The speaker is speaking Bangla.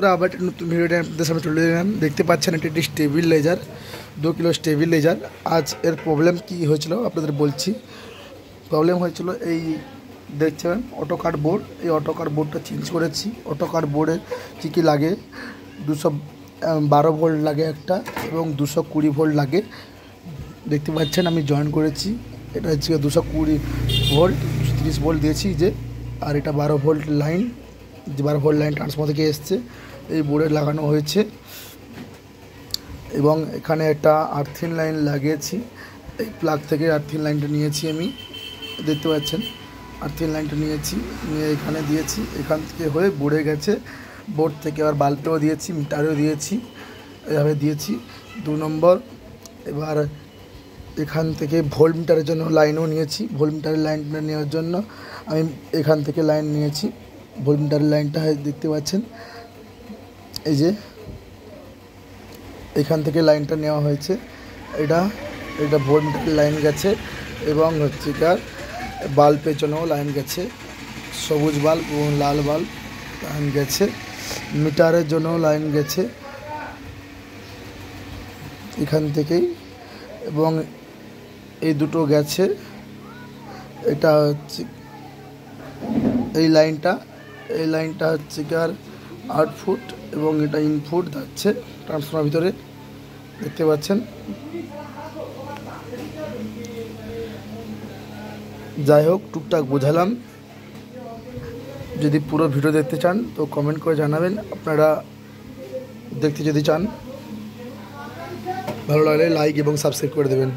আবার একটা নতুন ভিডিওটা আপনাদের সামনে চলে এলাম। দেখতে পাচ্ছেন এটি স্টেবিলাইজার, 2 কিলো স্টেবিলাইজার। আজ এর প্রবলেম কি হয়েছিল আপনাদের বলছি। প্রবলেম হয়েছিল এই দেখছেন অটোকার বোর্ড, এই অটোকার বোর্ডটা চেঞ্জ করেছি। অটোকার বোর্ডে কী লাগে, 212 ভোল্ট লাগে একটা এবং 220 ভোল্ট লাগে। দেখতে পাচ্ছেন আমি জয়েন করেছি, এটা হচ্ছে 220 ভোল্ট, 230 ভোল্ট দিয়েছি যে, আর এটা 12 ভোল্ট লাইন, যে 12 ভোল্ট লাইন ট্রান্সফর্মার থেকে এসছে, এই বোর্ডে লাগানো হয়েছে। এবং এখানে একটা আর্থিং লাইন লাগিয়েছি, এই প্লাগ থেকে আর্থিং লাইনটা নিয়েছি আমি, দেখতে পাচ্ছেন আর্থিং লাইনটা নিয়ে এখানে দিয়েছি। এখান থেকে হয়ে বোর্ডে গেছে, বোর্ড থেকে আবার বাল্বেও দিয়েছি, মিটারেও দিয়েছি, এভাবে দিয়েছি 2 নম্বর। এবার এখান থেকে ভোল্ট মিটারের জন্য লাইনও নিয়েছি, ভোল্ট মিটারের লাইনটা নেওয়ার জন্য আমি এখান থেকে লাইন নিয়েছি। ভোল্ট মিটারের লাইনটা দেখতে পাচ্ছেন, এই যে এখান থেকে লাইনটা নেওয়া হয়েছে। এটা ভোল্ট মিটারের লাইন গেছে এবং হচ্ছে কার বাল্বের জন্যও লাইন গেছে, সবুজ বাল্ব এবং লাল বাল্ব লাইন গেছে, মিটারের জন্যও লাইন গেছে এখান থেকেই, এবং এই দুটো গেছে। এটা হচ্ছে এই লাইনটা হচ্ছে কার আউটপুট এবং এটা ইনপুট যাচ্ছে ট্রান্সফর্মার ভিতরে, দেখতে পাচ্ছেন। যাই হোক, টুকটাক বোঝালাম। যদি পুরো ভিডিও দেখতে চান তো কমেন্ট করে জানাবেন, আপনারা দেখতে যদি চান। ভালো লাগলে লাইক এবং সাবস্ক্রাইব করে দেবেন।